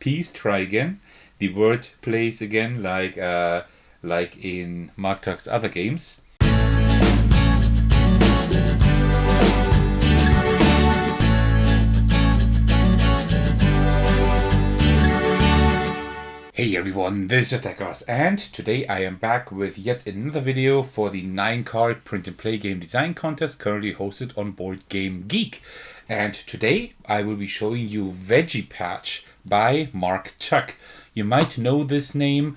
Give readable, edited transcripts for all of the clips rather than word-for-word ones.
piece, try again. The word plays again like in Mark Tuck's other games. Hey everyone, this is Attackers, and today I am back with yet another video for the 9-card print and play game design contest currently hosted on Board Game Geek. And today I will be showing you Veggie Patch by Mark Tuck. You might know this name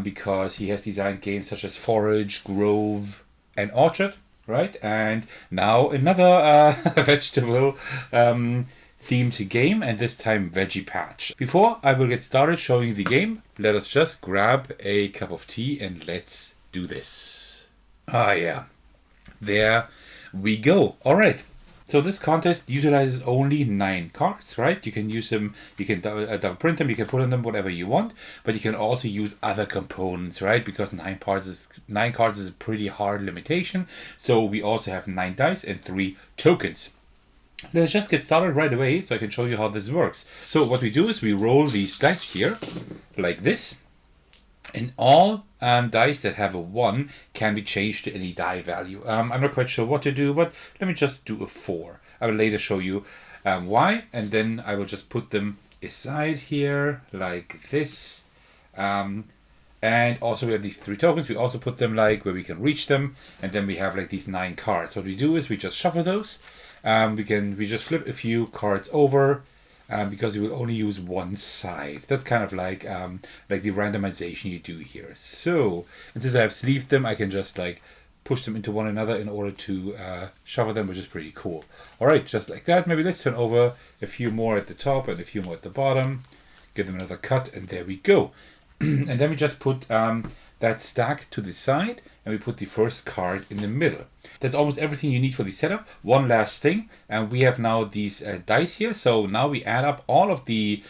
because he has designed games such as Forage, Grove and Orchard, right? And now another vegetable themed game, and this time Veggie Patch. Before I will get started showing you the game, let us just grab a cup of tea and let's do this. Ah yeah, there we go. Alright, so this contest utilizes only 9 cards, right? You can use them, you can double print them, you can put on them whatever you want, but you can also use other components, right? Because 9 cards is a pretty hard limitation, so we also have 9 dice and 3 tokens. Let's just get started right away so I can show you how this works. So what we do is we roll these dice here, like this. And all dice that have a 1 can be changed to any die value. I'm not quite sure what to do, but let me just do a 4. I will later show you why, and then I will just put them aside here, like this. And also we have these 3 tokens. We also put them like where we can reach them, and then we have like these 9 cards. What we do is we just shuffle those. We just flip a few cards over because we will only use one side. That's kind of like the randomization you do here. So, and since I have sleeved them, I can just like push them into one another in order to shuffle them, which is pretty cool. All right, just like that. Maybe let's turn over a few more at the top and a few more at the bottom. Give them another cut, and there we go. And then we just put that stack to the side, and we put the first card in the middle. That's almost everything you need for the setup. One last thing, and we have now these dice here. So now we add up all of the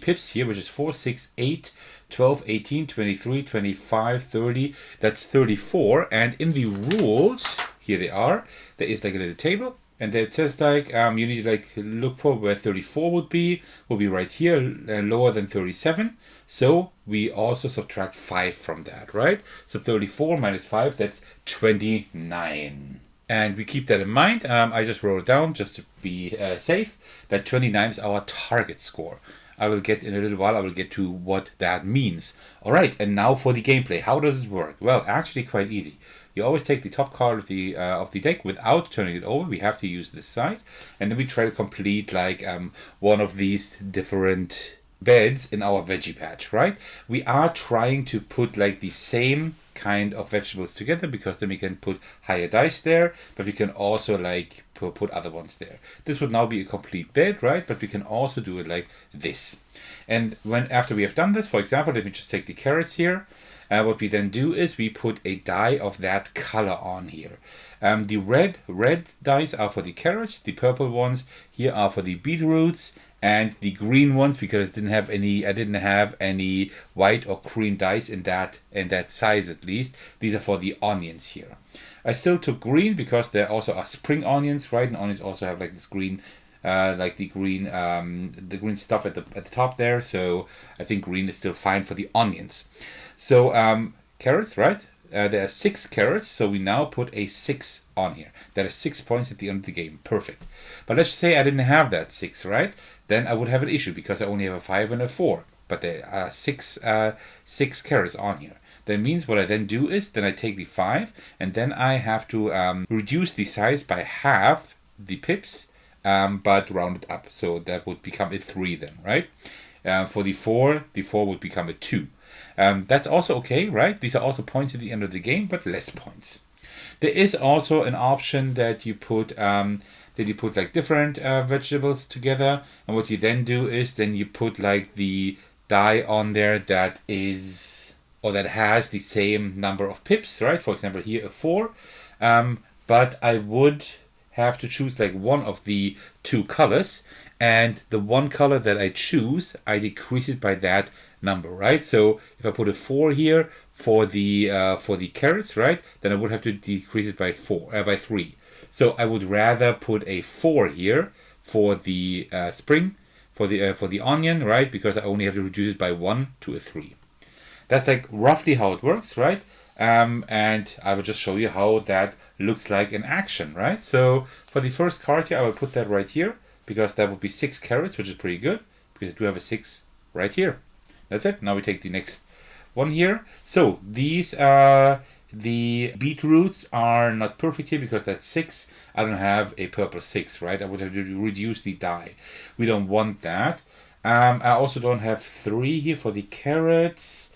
pips here, which is 4, 6, 8, 12, 18, 23, 25, 30. That's 34. And in the rules, here they are. There is like a little table. And it says like you need to like look for where 34 would be right here, lower than 37. So we also subtract 5 from that, right? So 34 minus 5, that's 29. And we keep that in mind. I just wrote it down just to be safe. That 29 is our target score. I will get in a little while, I will get to what that means. All right, and now for the gameplay. How does it work? Well, actually quite easy. You always take the top card of the deck without turning it over. We have to use this side. And then we try to complete like one of these different beds in our veggie patch, right? We are trying to put like the same kind of vegetables together because then we can put higher dice there, but we can also like put other ones there. This would now be a complete bed, right? But we can also do it like this. And after we have done this, for example, let me just take the carrots here. What we then do is we put a die of that color on here. The red dice are for the carrots, the purple ones here are for the beetroots, and the green ones, because I didn't have any white or green dice in that size at least. These are for the onions here. I still took green because there also are spring onions, right? And onions also have like this green, the green stuff at the top there. So I think green is still fine for the onions. So carrots, right? There are 6 carrots, so we now put a 6 on here. That is 6 points at the end of the game. Perfect. But let's say I didn't have that 6, right? Then I would have an issue because I only have a 5 and a 4. But there are 6 carrots on here. That means what I then do is then I take the 5 and then I have to reduce the size by half the pips, but round it up. So that would become a 3 then, right? For the 4 would become a 2. That's also okay, right? These are also points at the end of the game, but less points. There is also an option that you put like different vegetables together, and what you then do is then you put like the die on there that is or that has the same number of pips, right? For example, here a 4, but I would have to choose like one of the 2 colors, and the one color that I choose, I decrease it by that number, right? So if I put a 4 here for the carrots, right, then I would have to decrease it by 3. So I would rather put a 4 here for the spring for the onion, right? Because I only have to reduce it by 1 to a 3. That's like roughly how it works, right? And I will just show you how that looks like in action, right? So for the first card here, I will put that right here because that would be 6 carrots, which is pretty good because I do have a 6 right here. That's it. Now we take the next one here. So these the beetroots are not perfect here because that's 6. I don't have a purple 6, right? I would have to reduce the die. We don't want that. I also don't have 3 here for the carrots.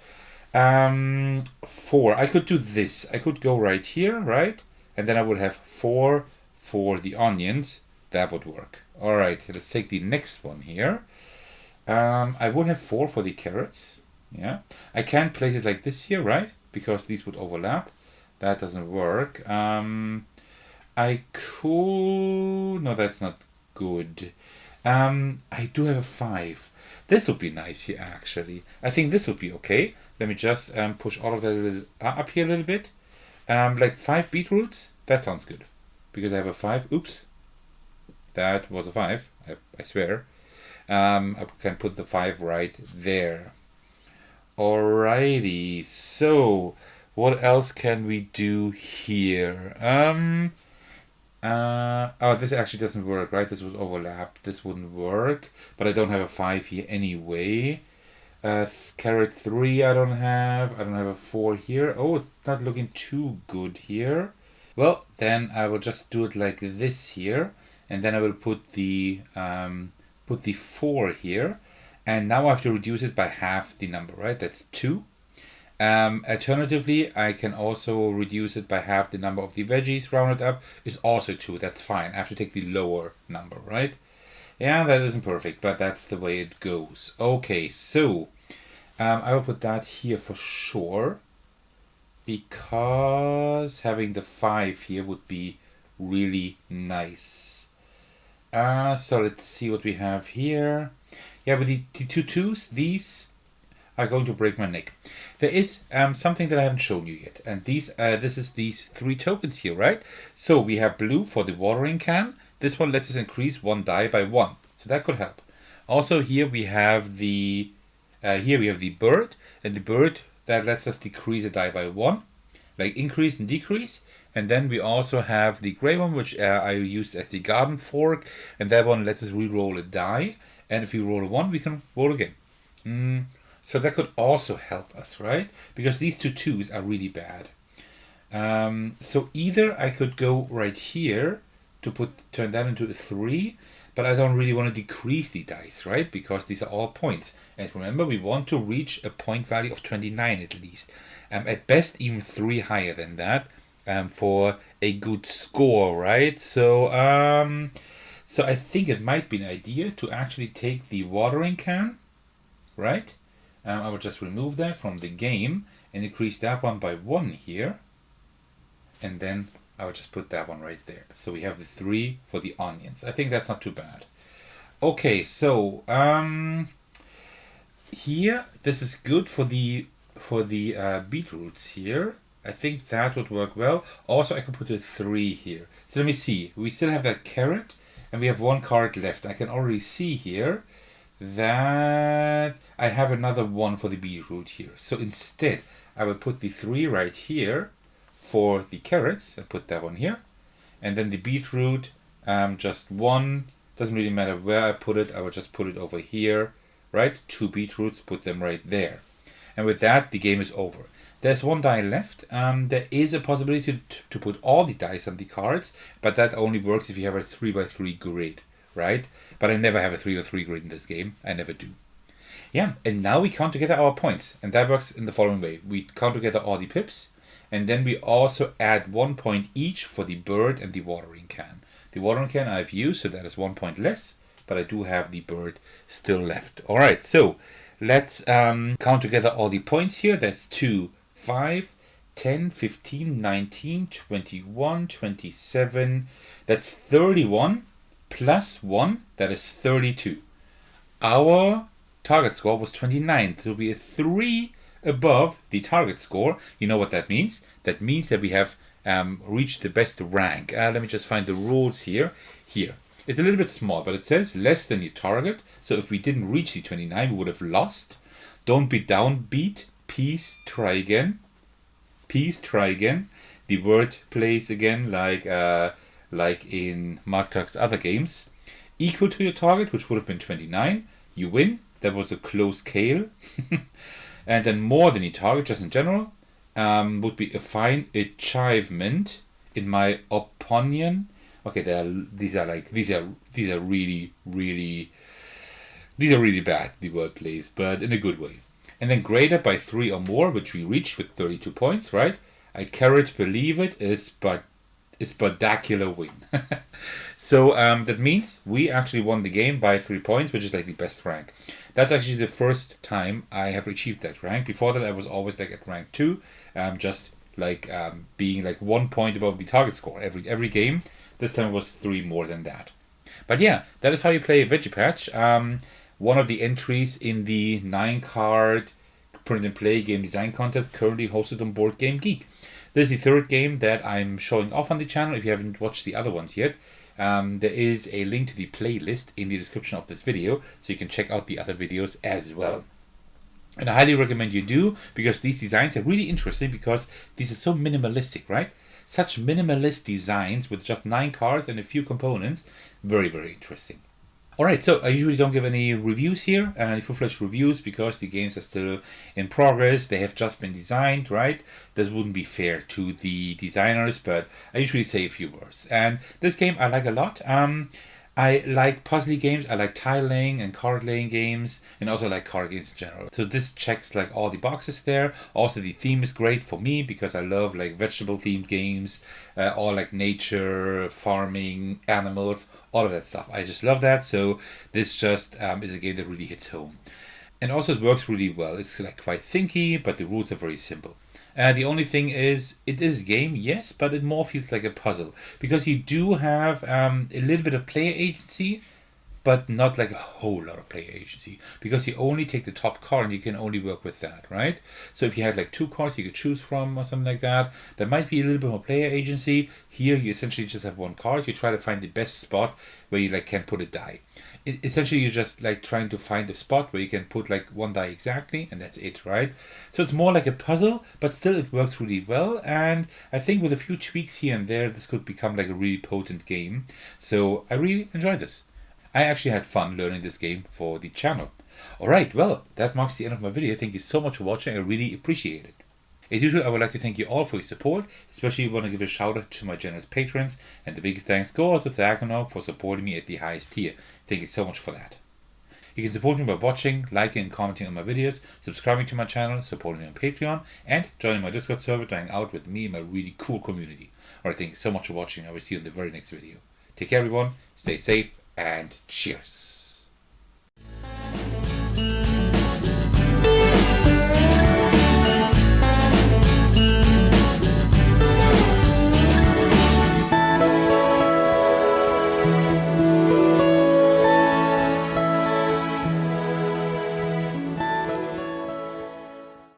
4. I could do this. I could go right here, right? And then I would have 4 for the onions. That would work. All right, let's take the next one here. I would have 4 for the carrots. Yeah, I can't place it like this here, right? Because these would overlap. That doesn't work. I could... No, that's not good. I do have a 5. This would be nice here, actually. I think this would be okay. Let me just push all of that up here a little bit. Like 5 beetroots. That sounds good. Because I have a 5. Oops. That was a 5. I swear. I can put the 5 right there. Alrighty. So, what else can we do here? Oh, this actually doesn't work, right? This would overlap. This wouldn't work. But I don't have a 5 here anyway. Carrot 3 I don't have. I don't have a 4 here. Oh, it's not looking too good here. Well, then I will just do it like this here. And then I will put the 4 here. And now I have to reduce it by half the number, right? That's 2. Alternatively, I can also reduce it by half the number of the veggies rounded up. Is also 2. That's fine. I have to take the lower number, right? Yeah, that isn't perfect, but that's the way it goes. Okay, so I will put that here for sure. Because having the 5 here would be really nice. So let's see what we have here. Yeah, with the 2 2s, these are going to break my neck. There is something that I haven't shown you yet. And this is these 3 tokens here, right? So we have blue for the watering can. This one lets us increase 1 die by 1. So that could help. Also here we have the bird. And the bird that lets us decrease a die by 1. Like increase and decrease. And then we also have the gray one, which I used as the garden fork. And that one lets us re-roll a die. And if we roll a 1, we can roll again. So that could also help us, right? Because these 2 2s are really bad. So either I could go right here to turn that into a 3. But I don't really want to decrease the dice, right? Because these are all points. And remember, we want to reach a point value of 29 at least. At best, even 3 higher than that. For a good score, right? So I think it might be an idea to actually take the watering can, right? I will just remove that from the game and increase that one by 1 here. And then I will just put that one right there. So we have the 3 for the onions. I think that's not too bad. Okay, so here, this is good for the beetroots here. I think that would work well. Also, I could put a 3 here. So let me see. We still have that carrot, and we have 1 card left. I can already see here that I have another 1 for the beetroot here. So instead, I will put the 3 right here for the carrots, and put that one here. And then the beetroot, just 1. Doesn't really matter where I put it. I will just put it over here, right? 2 beetroots, put them right there. And with that, the game is over. There's 1 die left. There is a possibility to put all the dice on the cards, but that only works if you have a 3x3 grid, right? But I never have a 3x3 grid in this game. I never do. Yeah, and now we count together our points, and that works in the following way. We count together all the pips, and then we also add 1 point each for the bird and the watering can. The watering can I've used, so that is 1 point less, but I do have the bird still left. All right, so let's count together all the points here. That's 2, 5, 10, 15, 19, 21, 27. That's 31 plus 1. That is 32. Our target score was 29. It will be a 3 above the target score. You know what that means? That means that we have reached the best rank. Let me just find the rules here. Here. It's a little bit small, but it says less than your target. So if we didn't reach the 29, we would have lost. Don't be downbeat. Peace, try again. Peace, try again. The word plays again like in Mark Tuck's other games. Equal to your target, which would have been 29. You win. That was a close call. And then more than your target, just in general, would be a fine achievement, in my opinion. Okay, these are really bad, the word plays, but in a good way. And then greater by 3 or more, which we reached with 32 points, right? I cannot believe it is spectacular win. So that means we actually won the game by 3 points, which is like the best rank. That's actually the first time I have achieved that rank. Before that, I was always like at rank 2, just like being like 1 point above the target score every game. This time it was 3 more than that. But yeah, that is how you play Veggie Patch. One of the entries in the 9-card print and play game design contest currently hosted on Board Game Geek. This is the 3rd game that I'm showing off on the channel. If you haven't watched the other ones yet, there is a link to the playlist in the description of this video, so you can check out the other videos as well. And I highly recommend you do, because these designs are really interesting, because these are so minimalistic, right? Such minimalist designs with just 9 cards and a few components. Very, very interesting. Alright, so I usually don't give any reviews here, any full-fledged reviews, because the games are still in progress. They have just been designed, right? That wouldn't be fair to the designers, but I usually say a few words. And this game I like a lot. I like puzzly games, I like tile laying and card laying games, and also like card games in general. So this checks like all the boxes there. Also the theme is great for me, because I love like vegetable themed games, all like nature, farming, animals, all of that stuff. I just love that. So this just is a game that really hits home. And also it works really well. It's like quite thinky, but the rules are very simple. The only thing is, it is a game, yes, but it more feels like a puzzle, because you do have a little bit of player agency, but not like a whole lot of player agency, because you only take the top card and you can only work with that, right? So if you had like 2 cards you could choose from or something like that, there might be a little bit more player agency. Here you essentially just have 1 card. You try to find the best spot where you like can put a die. Essentially you're just like trying to find a spot where you can put like 1 die exactly, and that's it, right? So it's more like a puzzle, but still it works really well, and I think with a few tweaks here and there, this could become like a really potent game. So I really enjoy this. I actually had fun learning this game for the channel. Alright, well, that marks the end of my video. Thank you so much for watching. I really appreciate it. As usual, I would like to thank you all for your support, especially want to give a shout out to my generous patrons, and the biggest thanks go out to Thagano for supporting me at the highest tier. Thank you so much for that. You can support me by watching, liking and commenting on my videos, subscribing to my channel, supporting me on Patreon, and joining my Discord server to hang out with me and my really cool community. Alright, thank you so much for watching. I will see you in the very next video. Take care everyone, stay safe, and cheers.